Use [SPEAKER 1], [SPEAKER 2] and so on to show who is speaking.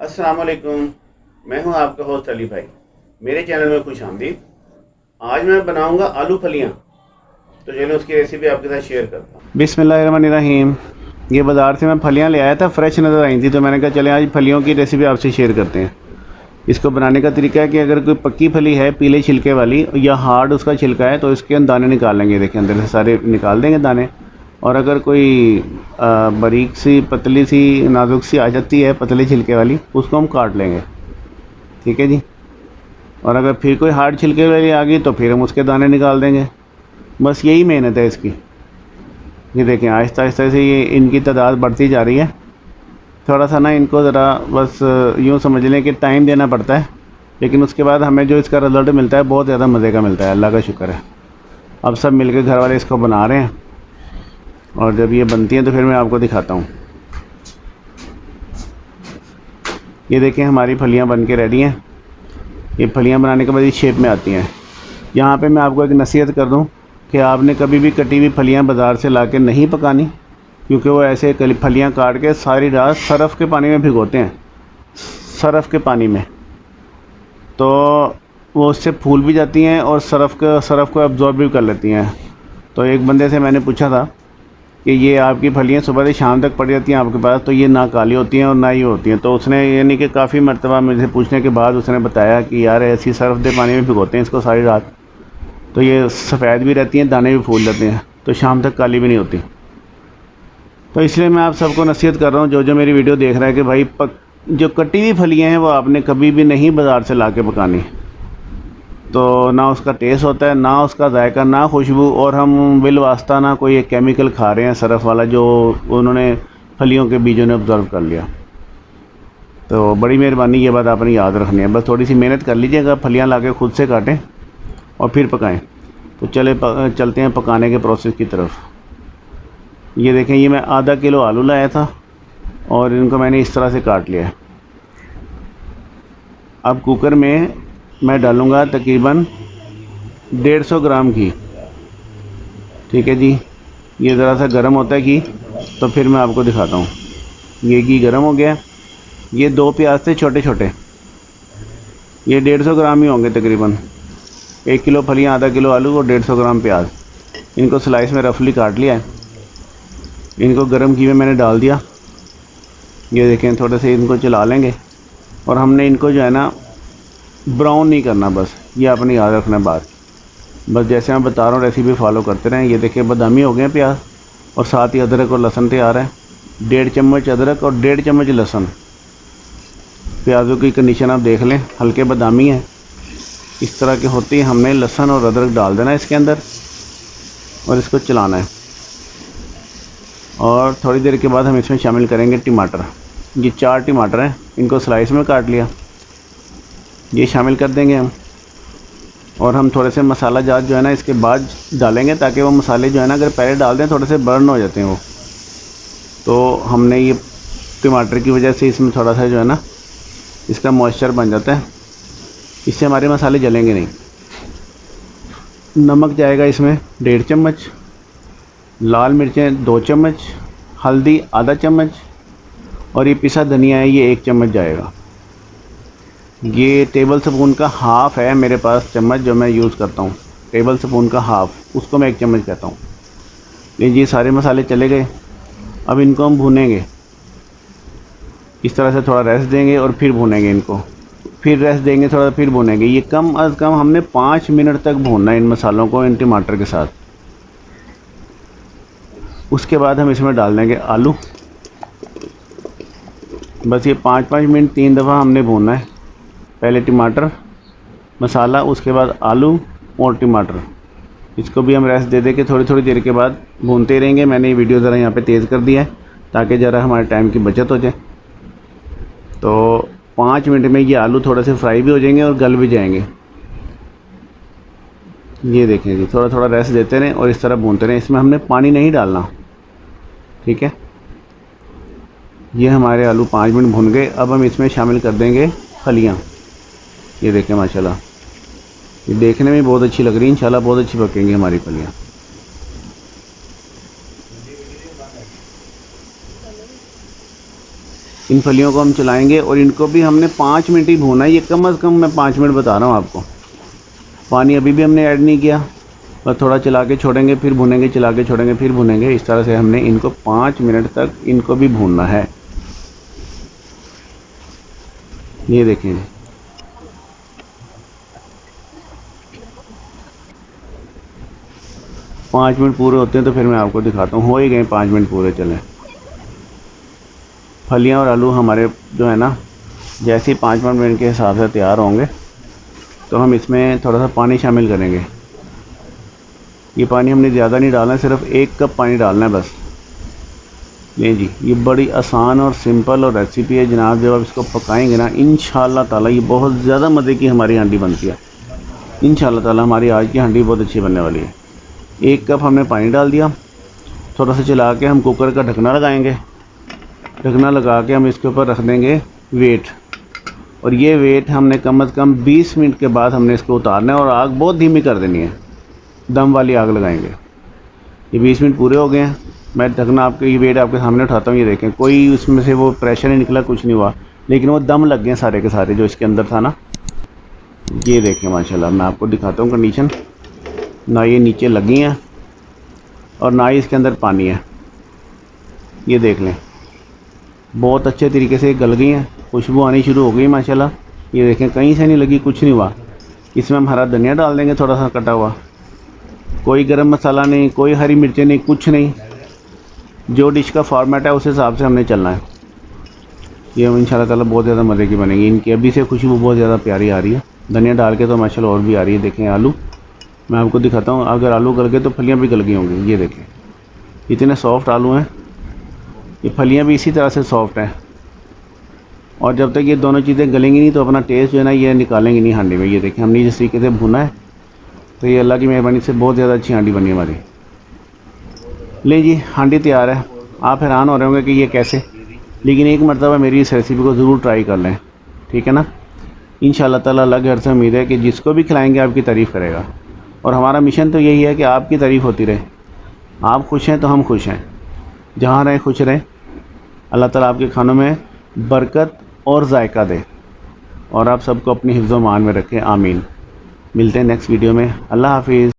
[SPEAKER 1] अस्सलाम वालेकुम। मैं हूं आपका होस्ट अली भाई। मेरे चैनल में खुश आमदीद। आज मैं बनाऊंगा आलू फलियां। तो चलो उसकी रेसिपी आपके साथ शेयर करता हूं। बिस्मिल्लाहिर्रहमानिर्रहीम। ये बाज़ार से मैं फलियां ले आया था, फ्रेश नज़र आई थी, तो मैंने कहा चले आज फलियों की रेसिपी आपसे शेयर करते हैं। इसको बनाने का तरीका है कि अगर कोई पक्की फली है पीले छिलके वाली या हार्ड उसका छिलका है तो इसके दाने निकाल लेंगे। देखिए अंदर से सारे निकाल देंगे दाने। और अगर कोई बारीक सी पतली सी नाजुक सी आ जाती है पतले छिलके वाली, उसको हम काट लेंगे। ठीक है जी। और अगर फिर कोई हार्ड छिलके वाली आ गई तो फिर हम उसके दाने निकाल देंगे। बस यही मेहनत है इसकी। ये देखें आहिस्ता आहिस्ता से ये इनकी तादाद बढ़ती जा रही है। थोड़ा सा ना इनको ज़रा बस यूँ समझ लें कि टाइम देना पड़ता है, लेकिन उसके बाद हमें जो इसका रिज़ल्ट मिलता है बहुत ज़्यादा मज़े का मिलता है। अल्लाह का शुक्र है। अब सब मिलकर घर वाले इसको बना रहे हैं, और जब ये बनती हैं तो फिर मैं आपको दिखाता हूँ। ये देखें हमारी फलियाँ बन के रेडी हैं। ये फलियाँ बनाने के बाद इस शेप में आती हैं। यहाँ पे मैं आपको एक नसीहत कर दूँ कि आपने कभी भी कटी हुई फलियाँ बाज़ार से ला के नहीं पकानी, क्योंकि वो ऐसे फलियाँ काट के सारी रात सरफ़ के पानी में भिगोते हैं। सरफ़ के पानी में तो वो उससे फूल भी जाती हैं और सरफ़ को अब्ज़ॉर्ब भी कर लेती हैं। तो एक बंदे से मैंने पूछा था कि ये आपकी फलियाँ सुबह से शाम तक पड़ जाती हैं आपके पास, तो ये ना काली होती हैं और ना ये होती हैं। तो उसने यानी कि काफ़ी मरतबा मुझे पूछने के बाद उसने बताया कि यार ऐसी सरफ़ पानी में भिगोते हैं इसको सारी रात, तो ये सफ़ेद भी रहती हैं, दाने भी फूल जाते हैं, तो शाम तक काली भी नहीं होती। तो इसलिए मैं आप सबको नसीहत कर रहा हूँ जो मेरी वीडियो देख रहा है कि भाई जो कटी हुई फलियाँ हैं वो आपने कभी भी नहीं बाज़ार से ला के पकानी। तो ना उसका टेस्ट होता है, ना उसका जायका, ना खुशबू, और हम बिल वास्ता ना कोई एक केमिकल खा रहे हैं सरफ़ वाला जो उन्होंने फलियों के बीजों ने ऑब्ज़र्व कर लिया। तो बड़ी मेहरबानी ये बात आपने याद रखनी है। बस थोड़ी सी मेहनत कर लीजिएगा, फलियाँ ला के खुद से काटें और फिर पकाएं। तो चलते हैं पकाने के प्रोसेस की तरफ। ये देखें ये मैं आधा किलो आलू लाया था और इनको मैंने इस तरह से काट लिया है। अब कुकर में मैं डालूँगा तकरीबन 150 ग्राम घी। ठीक है जी। ये ज़रा सा गर्म होता है घी, तो फिर मैं आपको दिखाता हूँ। ये घी गर्म हो गया। ये 2 प्याज थे छोटे छोटे, ये 150 ग्राम ही होंगे तकरीबन। 1 किलो फलियाँ, आधा किलो आलू और 150 ग्राम प्याज, इनको स्लाइस में रफली काट लिया है। इनको गर्म घी में मैंने डाल दिया। ये देखें थोड़े से इनको चला लेंगे, और हमने इनको जो है ना ब्राउन नहीं करना, बस ये आपने याद रखना बात। बस जैसे मैं बता रहा हूँ रेसिपी फॉलो करते रहें। ये देखिए बादामी हो गए प्याज, और साथ ही अदरक और लहसुन तैयार है। 1.5 चम्मच अदरक और 1.5 चम्मच लहसुन। प्याज़ों की कंडीशन आप देख लें, हल्के बादामी हैं, इस तरह के होती है। हमने लहसुन और अदरक डाल देना है इसके अंदर, और इसको चलाना है। और थोड़ी देर के बाद हम इसमें शामिल करेंगे टमाटर। ये 4 टमाटर हैं, इनको स्लाइस में काट लिया, ये शामिल कर देंगे हम। और हम थोड़े से मसाला जात जो है ना इसके बाद डालेंगे, ताकि वो मसाले जो है ना अगर पहले डाल दें थोड़े से बर्न हो जाते हैं वो। तो हमने ये टमाटर की वजह से इसमें थोड़ा सा जो है ना इसका मॉइस्चर बन जाता है, इससे हमारे मसाले जलेंगे नहीं। नमक जाएगा इसमें 1.5 चम्मच, लाल मिर्चें 2 चम्मच, हल्दी आधा चम्मच, और ये पिसा धनिया है ये 1 चम्मच जाएगा। ये टेबल स्पून का हाफ़ है मेरे पास चम्मच जो मैं यूज़ करता हूँ। टेबल स्पून का हाफ़, उसको मैं 1 चम्मच कहता हूँ। ये सारे मसाले चले गए। अब इनको हम भूनेंगे, इस तरह से थोड़ा रेस्ट देंगे और फिर भूनेंगे इनको, फिर रेस्ट देंगे थोड़ा, फिर भूनेंगे। ये कम अज़ कम हमने 5 मिनट तक भूनना है इन मसालों को इन टमाटर के साथ। उसके बाद हम इसमें डाल देंगे आलू। बस ये 5-5 मिनट 3 दफ़ा हमने भूनना है। पहले टमाटर, मसाला, उसके बाद आलू और टमाटर। इसको भी हम रेस्ट दे दे के थोड़ी थोड़ी देर के बाद भूनते रहेंगे। मैंने ये वीडियो ज़रा यहाँ पे तेज़ कर दिया है ताकि ज़रा हमारे टाइम की बचत हो जाए। तो 5 मिनट में ये आलू थोड़े से फ्राई भी हो जाएंगे और गल भी जाएंगे। ये देखें जी, थोड़ा थोड़ा रेस्ट देते रहें और इस तरह भूनते रहें। इसमें हमने पानी नहीं डालना, ठीक है। ये हमारे आलू 5 मिनट भुन गए। अब हम इसमें शामिल कर देंगे फलियाँ। ये देखें माशाल्लाह, ये देखने में बहुत अच्छी लग रही है, इंशाल्लाह बहुत अच्छी पकेंगी हमारी फलियाँ। इन फलियों को हम चलाएंगे और इनको भी हमने 5 मिनट ही भूना है। ये कम अज़ कम मैं 5 मिनट बता रहा हूँ आपको। पानी अभी भी हमने ऐड नहीं किया, बस थोड़ा चला के छोड़ेंगे, फिर भुनेंगे, चला के छोड़ेंगे, फिर भुनेंगे। इस तरह से हमने इनको 5 मिनट तक इनको भी भूनना है। ये देखें, 5 मिनट पूरे होते हैं तो फिर मैं आपको दिखाता हूँ। हो ही गए 5 मिनट पूरे। चलें, फलियाँ और आलू हमारे जो है ना, जैसे ही 5 मिनट के हिसाब से तैयार होंगे तो हम इसमें थोड़ा सा पानी शामिल करेंगे। ये पानी हमने ज़्यादा नहीं डालना है, सिर्फ 1 कप पानी डालना है बस। नहीं जी, ये बड़ी आसान और सिंपल और रेसिपी है जनाब। जब आप इसको पकाएंगे ना, इंशाअल्लाह ताला ये बहुत ज़्यादा मज़े की हमारी हांडी बनती है। इंशाअल्लाह ताला हमारी आज की हांडी बहुत अच्छी बनने वाली है। 1 कप हमने पानी डाल दिया, थोड़ा सा चला के हम कुकर का ढकना लगाएंगे। ढकना लगा के हम इसके ऊपर रख देंगे वेट, और ये वेट हमने कम अज़ कम 20 मिनट के बाद हमने इसको उतारना है और आग बहुत धीमी कर देनी है। दम वाली आग लगाएंगे। ये 20 मिनट पूरे हो गए हैं। मैं ढकना आपके ये वेट आपके सामने उठाता हूँ। ये देखें, कोई उसमें से वो प्रेशर नहीं निकला, कुछ नहीं हुआ, लेकिन वो दम लग गए सारे के सारे जो इसके अंदर था ना। ये देखें माशाल्लाह, मैं आपको दिखाता हूँ कंडीशन। ना ये नीचे लगी हैं और ना ही इसके अंदर पानी है। ये देख लें, बहुत अच्छे तरीके से गल गई हैं, खुशबू आनी शुरू हो गई माशाल्लाह। ये देखें, कहीं से नहीं लगी, कुछ नहीं हुआ। इसमें हम हरा धनिया डाल देंगे, थोड़ा सा कटा हुआ। कोई गरम मसाला नहीं, कोई हरी मिर्चें नहीं, कुछ नहीं। जो डिश का फॉर्मेट है उस हिसाब से हमने चलना है। ये इंशाल्लाह ताला बहुत ज़्यादा मज़े की बनेगी। इनकी अभी से खुशबू बहुत ज़्यादा प्यारी आ रही है। धनिया डाल के तो माशाल्लाह और भी आ रही है। देखें आलू, मैं आपको दिखाता हूँ। अगर आलू गल गए तो फलियाँ भी गल गई होंगी। ये देखें, इतने सॉफ्ट आलू हैं। ये फलियाँ भी इसी तरह से सॉफ्ट हैं। और जब तक ये दोनों चीज़ें गलेंगी नहीं तो अपना टेस्ट जो है ना ये निकालेंगी नहीं हांडी में। ये देखें, हमने जिस तरीके से भुना है तो ये अल्लाह की मेहरबानी से बहुत ज़्यादा अच्छी हांडी बनी हमारी। ले जी, हांडी तैयार है। आप हैरान हो रहे होंगे कि ये कैसे, लेकिन एक मरतबा मेरी इस रेसिपी को ज़रूर ट्राई कर लें, ठीक है ना। इंशाअल्लाह ताला अल्लाह के घर से उम्मीद है कि जिसको भी खिलाएंगे आपकी तारीफ़ करेगा। और हमारा मिशन तो यही है कि आपकी तारीफ़ होती रहे। आप खुश हैं तो हम खुश हैं। जहाँ रहें खुश रहें। अल्लाह ताला आपके खानों में बरकत और जायका दे और आप सबको अपनी हिफ्ज़-ओ-मान में रखें। आमीन। मिलते हैं नेक्स्ट वीडियो में। अल्लाह हाफिज़।